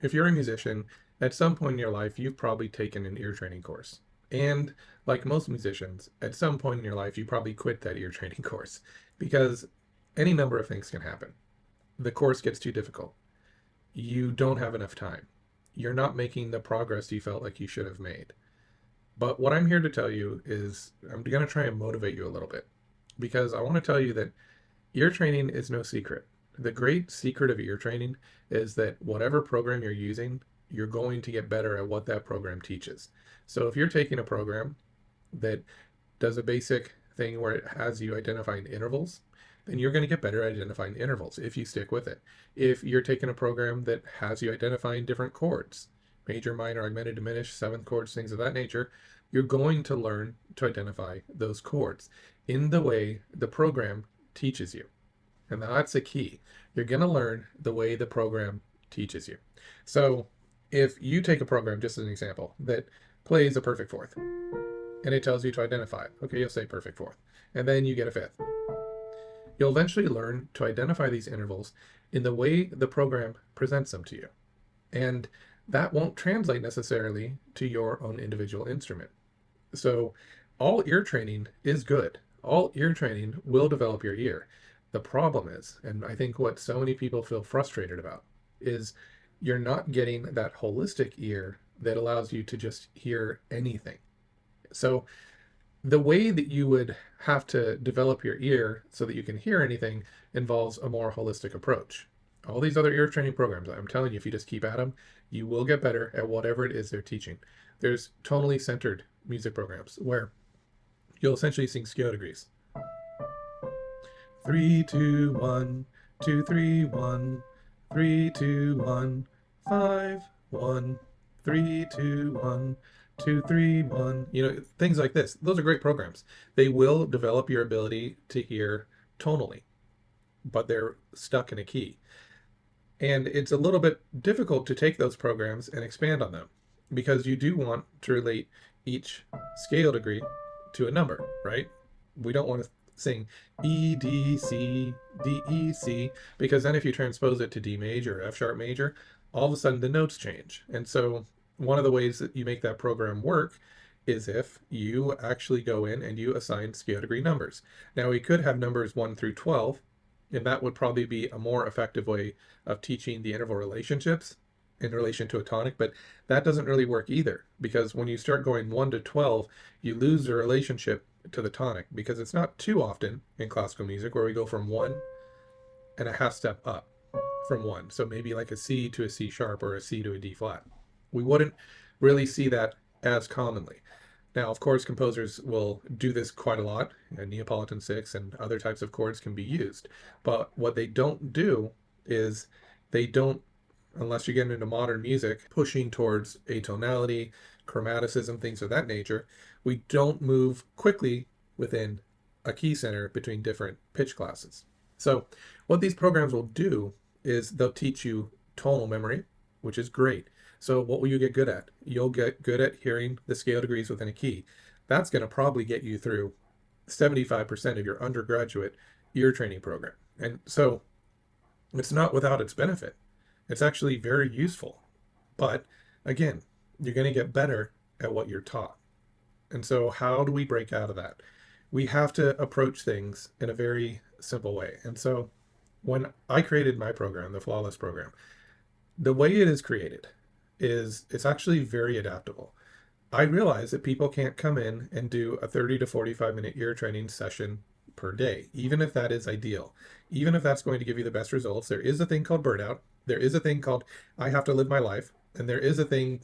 If you're a musician, at some point in your life, you've probably taken an ear training course. And like most musicians, at some point in your life, you probably quit that ear training course because any number of things can happen. The course gets too difficult. You don't have enough time. You're not making the progress you felt like you should have made. But what I'm here to tell you is I'm going to try and motivate you a little bit because I want to tell you that ear training is no secret. The great secret of ear training is that whatever program you're using, you're going to get better at what that program teaches. So if you're taking a program that does a basic thing where it has you identifying intervals, then you're going to get better at identifying intervals if you stick with it. If you're taking a program that has you identifying different chords, major, minor, augmented, diminished, seventh chords, things of that nature, you're going to learn to identify those chords in the way the program teaches you. And that's the key. You're going to learn the way the program teaches you. So if you take a program, just as an example, that plays a perfect fourth, and it tells you to identify it, okay, you'll say perfect fourth, and then you get a fifth. You'll eventually learn to identify these intervals in the way the program presents them to you. And that won't translate necessarily to your own individual instrument. So all ear training is good. All ear training will develop your ear. The problem is, and I think what so many people feel frustrated about, is you're not getting that holistic ear that allows you to just hear anything. So the way that you would have to develop your ear so that you can hear anything involves a more holistic approach. All these other ear training programs, I'm telling you, if you just keep at them, you will get better at whatever it is they're teaching. There's tonally centered music programs where you'll essentially sing scale degrees. 3, 2, 1, 2, 3, 1, 3, 2, 1, 5, 1, 3, 2, 1, 2, 3, 1. Things like this. Those are great programs. They will develop your ability to hear tonally, but they're stuck in a key. And it's a little bit difficult to take those programs and expand on them because you do want to relate each scale degree to a number, right? We don't want to sing E, D, C, D, E, C, because then if you transpose it to D major or F sharp major, all of a sudden the notes change. And so one of the ways that you make that program work is if you actually go in and you assign scale degree numbers. Now we could have numbers 1 through 12, and that would probably be a more effective way of teaching the interval relationships in relation to a tonic, but that doesn't really work either, because when you start going 1 to 12, you lose the relationship to the tonic, because it's not too often in classical music where we go from 1 and a half step up from 1. So maybe like a C to a C sharp or a C to a D flat. We wouldn't really see that as commonly. Now, of course, composers will do this quite a lot, and Neapolitan six and other types of chords can be used. But what they don't do is they don't, unless you're getting into modern music, pushing towards atonality, chromaticism, things of that nature, we don't move quickly within a key center between different pitch classes. So what these programs will do is they'll teach you tonal memory, which is great. So what will you get good at? You'll get good at hearing the scale degrees within a key. That's going to probably get you through 75% of your undergraduate ear training program. And so it's not without its benefit. It's actually very useful. But again, you're going to get better at what you're taught. And so how do we break out of that? We have to approach things in a very simple way. And so when I created my program, the Flawless program, the way it is created is it's actually very adaptable. I realize that people can't come in and do a 30 to 45-minute ear training session per day, even if that is ideal. Even if that's going to give you the best results, there is a thing called burnout. There is a thing called I have to live my life. And there is a thing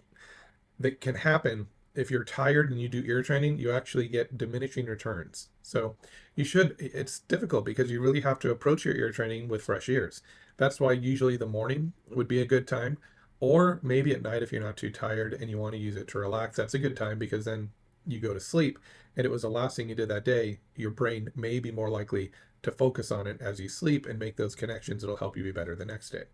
that can happen if you're tired and you do ear training, you actually get diminishing returns. So it's difficult because you really have to approach your ear training with fresh ears. That's why usually the morning would be a good time, or maybe at night if you're not too tired and you want to use it to relax, that's a good time because then you go to sleep and it was the last thing you did that day, your brain may be more likely to focus on it as you sleep and make those connections that'll help you be better the next day.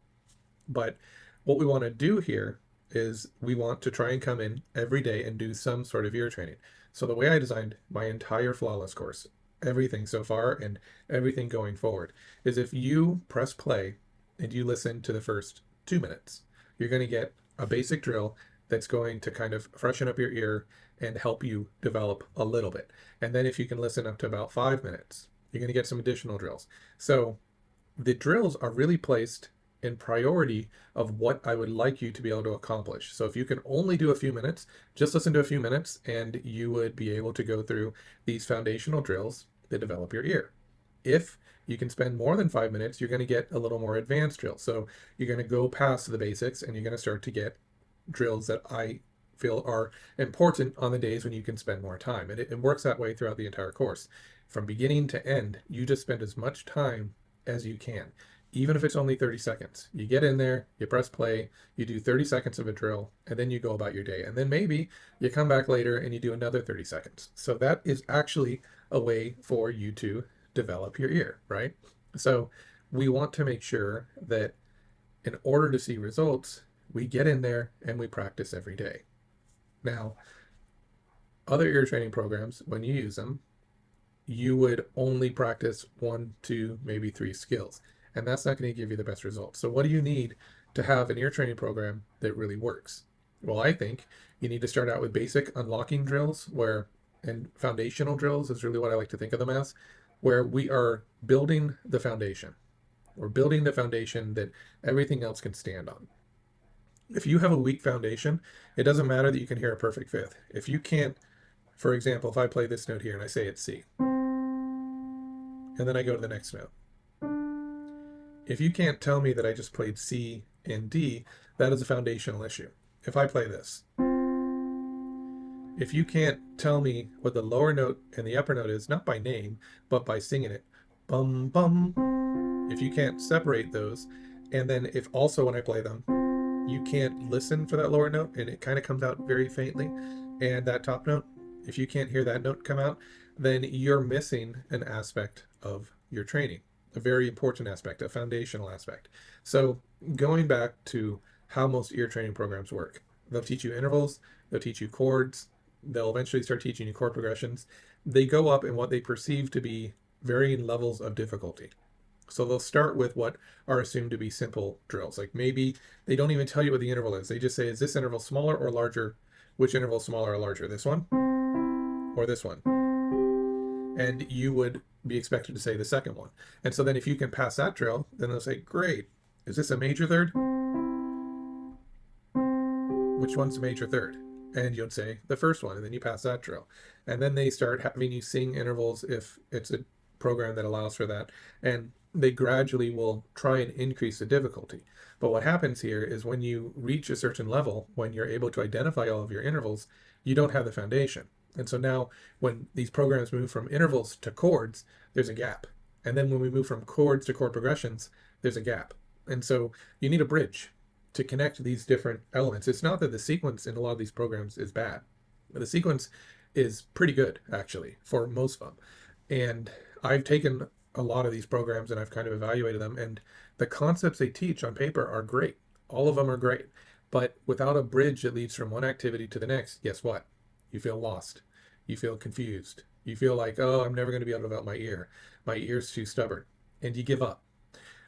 But what we want to do here is we want to try and come in every day and do some sort of ear training. So the way I designed my entire Flawless course, everything so far and everything going forward, is if you press play and you listen to the first 2 minutes, you're going to get a basic drill that's going to kind of freshen up your ear and help you develop a little bit. And then if you can listen up to about 5 minutes, you're going to get some additional drills. So the drills are really placed in priority of what I would like you to be able to accomplish. So if you can only do a few minutes, just listen to a few minutes and you would be able to go through these foundational drills that develop your ear. If you can spend more than 5 minutes, you're going to get a little more advanced drill. So you're going to go past the basics and you're going to start to get drills that I feel are important on the days when you can spend more time. And it works that way throughout the entire course. From beginning to end, you just spend as much time as you can, even if it's only 30 seconds. You get in there, you press play, you do 30 seconds of a drill, and then you go about your day. And then maybe you come back later and you do another 30 seconds. So that is actually a way for you to develop your ear, right? So we want to make sure that in order to see results, we get in there and we practice every day. Now, other ear training programs, when you use them, you would only practice 1, 2, maybe 3 skills, and that's not going to give you the best results. So what do you need to have an ear training program that really works? Well, I think you need to start out with basic unlocking drills and foundational drills is really what I like to think of them as, where we are building the foundation. We're building the foundation that everything else can stand on. If you have a weak foundation, it doesn't matter that you can hear a perfect fifth. If you can't, for example, if I play this note here and I say it's C, and then I go to the next note. If you can't tell me that I just played C and D, that is a foundational issue. If I play this, if you can't tell me what the lower note and the upper note is, not by name, but by singing it, bum, bum, if you can't separate those, and then if also when I play them, you can't listen for that lower note and it kind of comes out very faintly, and that top note, if you can't hear that note come out, then you're missing an aspect of your training, a very important aspect, a foundational aspect. So going back to how most ear training programs work, they'll teach you intervals, they'll teach you chords, they'll eventually start teaching you chord progressions. They go up in what they perceive to be varying levels of difficulty. So they'll start with what are assumed to be simple drills. Like maybe they don't even tell you what the interval is. They just say, is this interval smaller or larger? Which interval is smaller or larger? This one or this one? And you would be expected to say the second one. And so then if you can pass that drill, then they'll say, great, is this a major third? Which one's a major third? And you'd say the first one, and then you pass that drill. And then they start having you sing intervals if it's a program that allows for that. And they gradually will try and increase the difficulty. But what happens here is when you reach a certain level, when you're able to identify all of your intervals, you don't have the foundation. And so now when these programs move from intervals to chords, there's a gap. And then when we move from chords to chord progressions, there's a gap. And so you need a bridge to connect these different elements. It's not that the sequence in a lot of these programs is bad. The sequence is pretty good, actually, for most of them. And I've taken a lot of these programs and I've kind of evaluated them, and the concepts they teach on paper are great. All of them are great. But without a bridge that leads from one activity to the next, guess what? You feel lost. You feel confused. You feel like, oh, I'm never going to be able to develop my ear. My ear's too stubborn. And you give up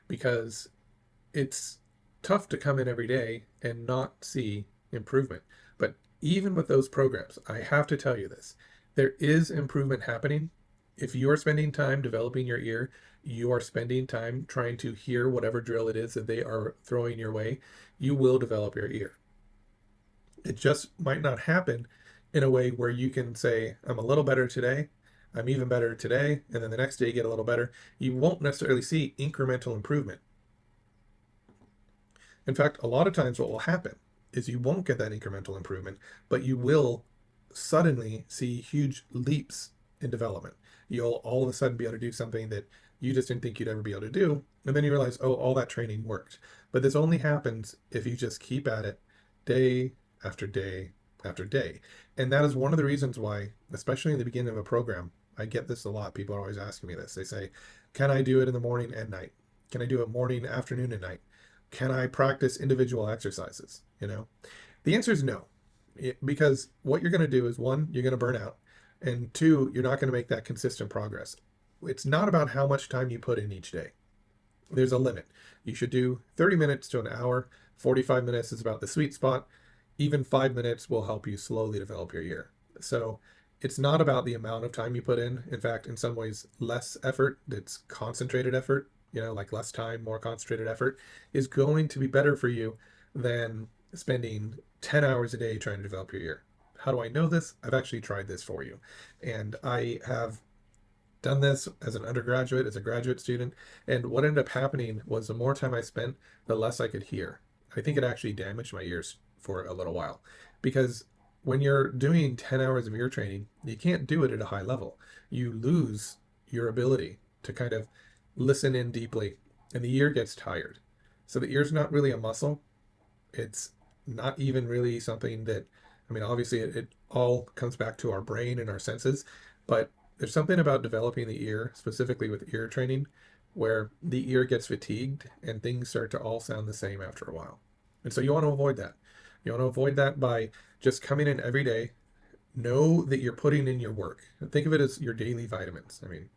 because it's tough to come in every day and not see improvement. But even with those programs, I have to tell you this, there is improvement happening. If you are spending time developing your ear, you are spending time trying to hear whatever drill it is that they are throwing your way, you will develop your ear. It just might not happen in a way where you can say, I'm a little better today, I'm even better today, and then the next day you get a little better. You won't necessarily see incremental improvement. In fact, a lot of times what will happen is you won't get that incremental improvement, but you will suddenly see huge leaps in development. You'll all of a sudden be able to do something that you just didn't think you'd ever be able to do, and then you realize, oh, all that training worked. But this only happens if you just keep at it day after day after day. And that is one of the reasons why, especially in the beginning of a program, I get this a lot. People are always asking me this. They say, can I do it in the morning and night? Can I do it morning, afternoon, and night? Can I practice individual exercises? The answer is no, because what you're going to do is, one, you're going to burn out, and two, you're not going to make that consistent progress. It's not about how much time you put in each day. There's a limit. You should do 30 minutes to an hour 45 minutes is about the sweet spot. Even 5 minutes will help you slowly develop your ear. So it's not about the amount of time you put in. In fact, in some ways, less effort, it's concentrated effort, like less time, more concentrated effort is going to be better for you than spending 10 hours a day trying to develop your ear. How do I know this? I've actually tried this for you. And I have done this as an undergraduate, as a graduate student, and what ended up happening was the more time I spent, the less I could hear. I think it actually damaged my ears for a little while because when you're doing 10 hours of ear training, you can't do it at a high level. You lose your ability to kind of listen in deeply, and the ear gets tired. So the ear's not really a muscle. It's not even really something that, I mean, obviously it all comes back to our brain and our senses, but there's something about developing the ear, specifically with ear training, where the ear gets fatigued and things start to all sound the same after a while. And so you want to avoid that. You want to avoid that by just coming in every day. Know that you're putting in your work. Think of it as your daily vitamins. I mean,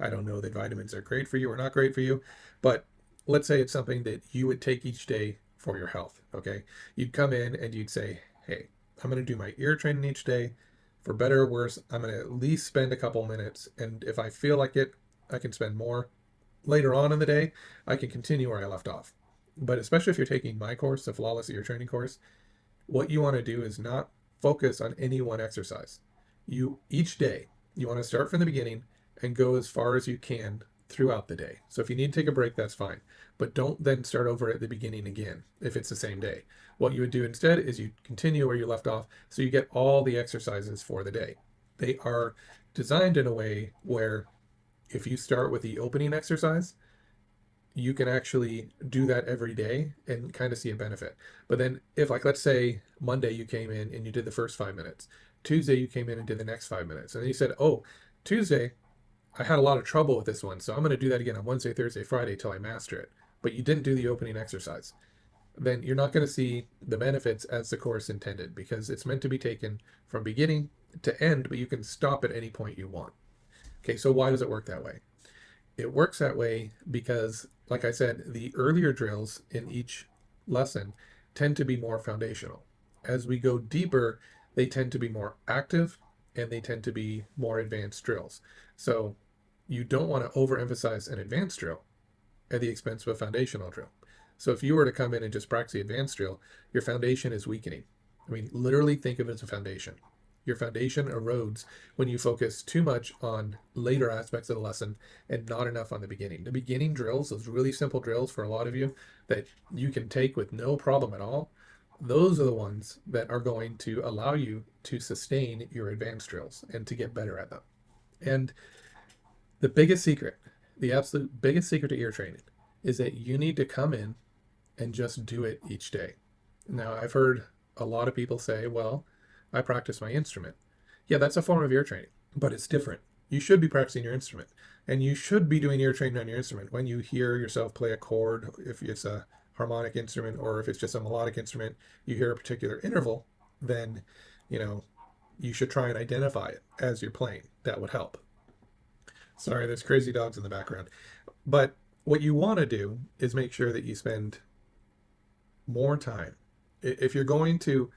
I don't know that vitamins are great for you or not great for you, but let's say it's something that you would take each day for your health. Okay. You'd come in and you'd say, hey, I'm going to do my ear training each day. For better or worse, I'm going to at least spend a couple minutes. And if I feel like it, I can spend more. Later on in the day, I can continue where I left off. But especially if you're taking my course, the Flawless Ear Training course, what you want to do is not focus on any one exercise. Each day, you want to start from the beginning and go as far as you can throughout the day. So if you need to take a break, that's fine. But don't then start over at the beginning again if it's the same day. What you would do instead is you continue where you left off so you get all the exercises for the day. They are designed in a way where if you start with the opening exercise, you can actually do that every day and kind of see a benefit. But then if, like, let's say Monday you came in and you did the first 5 minutes, Tuesday you came in and did the next 5 minutes, and then you said, oh, Tuesday I had a lot of trouble with this one, so I'm going to do that again on Wednesday, Thursday, Friday till I master it. But you didn't do the opening exercise. Then you're not going to see the benefits as the course intended because it's meant to be taken from beginning to end, but you can stop at any point you want. Okay, so why does it work that way? It works that way because, like I said, the earlier drills in each lesson tend to be more foundational. As we go deeper, they tend to be more active and they tend to be more advanced drills. So you don't want to overemphasize an advanced drill at the expense of a foundational drill. So if you were to come in and just practice the advanced drill, your foundation is weakening. I mean, literally think of it as a foundation. Your foundation erodes when you focus too much on later aspects of the lesson and not enough on the beginning. The beginning drills, those really simple drills for a lot of you that you can take with no problem at all, those are the ones that are going to allow you to sustain your advanced drills and to get better at them. And the biggest secret, the absolute biggest secret to ear training is that you need to come in and just do it each day. Now, I've heard a lot of people say, well, I practice my instrument. Yeah, that's a form of ear training, but it's different. You should be practicing your instrument, and you should be doing ear training on your instrument. When you hear yourself play a chord, if it's a harmonic instrument or if it's just a melodic instrument, you hear a particular interval, then, you should try and identify it as you're playing. That would help. Sorry, there's crazy dogs in the background. But what you want to do is make sure that you spend more time. If you're going to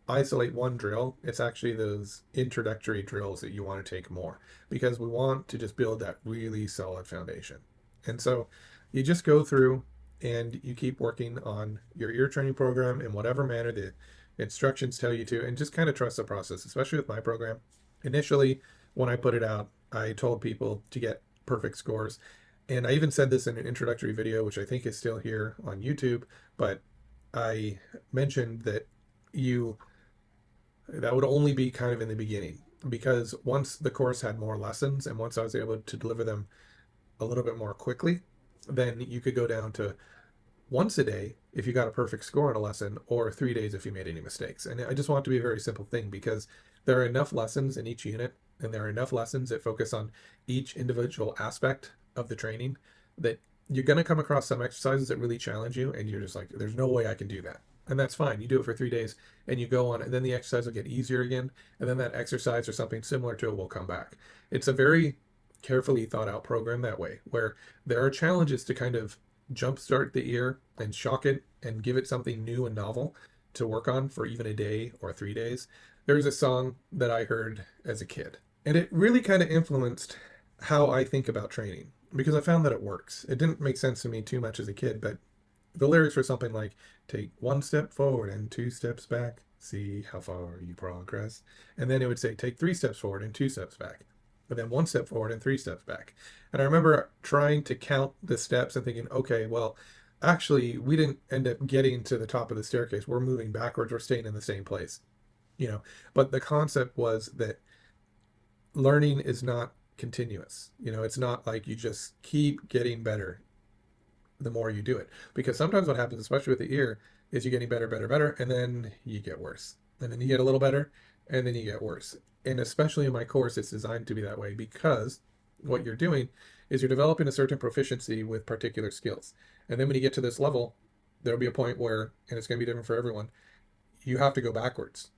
isolate one drill, it's actually those introductory drills that you want to take more because we want to just build that really solid foundation. And so you just go through and you keep working on your ear training program in whatever manner the instructions tell you to, and just kind of trust the process, especially with my program. Initially, when I put it out, I told people to get perfect scores. And I even said this in an introductory video, which I think is still here on YouTube, but I mentioned that that would only be kind of in the beginning, because once the course had more lessons and once I was able to deliver them a little bit more quickly, then you could go down to once a day if you got a perfect score on a lesson, or 3 days if you made any mistakes. And I just want it to be a very simple thing because there are enough lessons in each unit and there are enough lessons that focus on each individual aspect of the training that you're going to come across some exercises that really challenge you and you're just like, there's no way I can do that. And that's fine. You do it for 3 days and you go on, and then the exercise will get easier again. And then that exercise or something similar to it will come back. It's a very carefully thought out program that way, where there are challenges to kind of jumpstart the ear and shock it and give it something new and novel to work on for even a day or 3 days. There was a song that I heard as a kid, and it really kind of influenced how I think about training because I found that it works. It didn't make sense to me too much as a kid, but the lyrics were something like, take one step forward and two steps back, see how far you progress. And then it would say, take three steps forward and two steps back, and then one step forward and three steps back. And I remember trying to count the steps and thinking, okay, well, actually, we didn't end up getting to the top of the staircase. We're moving backwards, we're staying in the same place, you know. But the concept was that learning is not continuous. It's not like you just keep getting better the more you do it. Because sometimes what happens, especially with the ear, is you're getting better, better, better, and then you get worse. And then you get a little better, and then you get worse. And especially in my course, it's designed to be that way because what you're doing is you're developing a certain proficiency with particular skills. And then when you get to this level, there'll be a point where, and it's going to be different for everyone, you have to go backwards.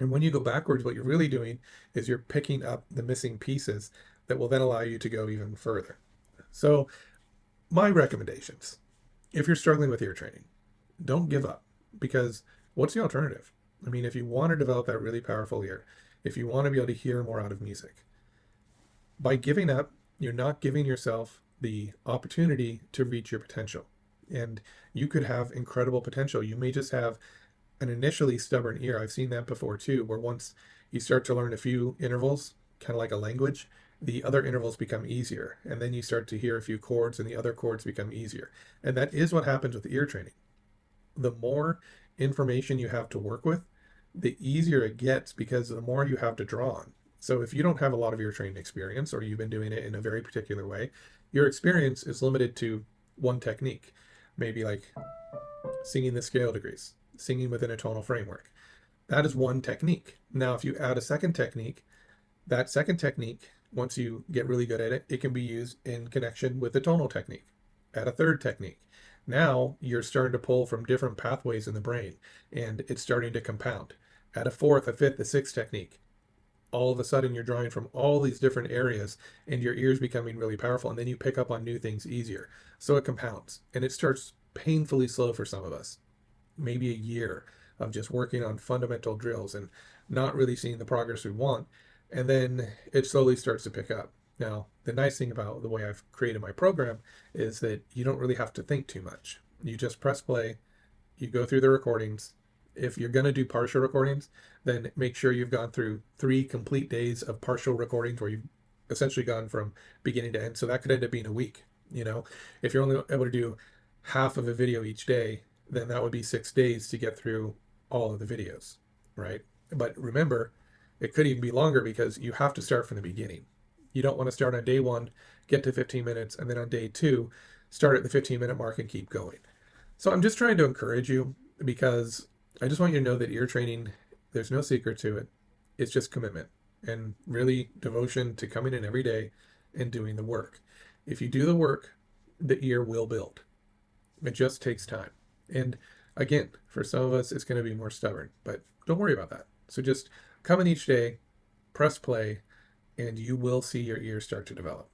And when you go backwards, what you're really doing is you're picking up the missing pieces that will then allow you to go even further. So my recommendations, if you're struggling with ear training, don't give up, because what's the alternative? I mean, if you want to develop that really powerful ear, if you want to be able to hear more out of music, by giving up, you're not giving yourself the opportunity to reach your potential. And you could have incredible potential. You may just have an initially stubborn ear. I've seen that before too, where once you start to learn a few intervals, kind of like a language, the other intervals become easier. And then you start to hear a few chords and the other chords become easier. And that is what happens with ear training. The more information you have to work with, the easier it gets because the more you have to draw on. So if you don't have a lot of ear training experience, or you've been doing it in a very particular way, your experience is limited to one technique, maybe like singing the scale degrees, singing within a tonal framework. That is one technique. Now, if you add a second technique, that second technique, once you get really good at it, it can be used in connection with the tonal technique. Add a third technique. Now you're starting to pull from different pathways in the brain, and it's starting to compound. Add a fourth, a fifth, a sixth technique. All of a sudden you're drawing from all these different areas, and your ear's becoming really powerful, and then you pick up on new things easier. So it compounds, and it starts painfully slow for some of us. Maybe a year of just working on fundamental drills and not really seeing the progress we want, and then it slowly starts to pick up. Now, the nice thing about the way I've created my program is that you don't really have to think too much. You just press play, you go through the recordings. If you're going to do partial recordings, then make sure you've gone through 3 complete days of partial recordings where you've essentially gone from beginning to end. So that could end up being a week. If you're only able to do half of a video each day, then that would be 6 days to get through all of the videos, right? But remember, it could even be longer because you have to start from the beginning. You don't want to start on day 1, get to 15 minutes, and then on day 2, start at the 15-minute mark and keep going. So I'm just trying to encourage you, because I just want you to know that ear training, there's no secret to it. It's just commitment and really devotion to coming in every day and doing the work. If you do the work, the ear will build. It just takes time. And again, for some of us, it's going to be more stubborn, but don't worry about that. So just come in each day, press play, and you will see your ears start to develop.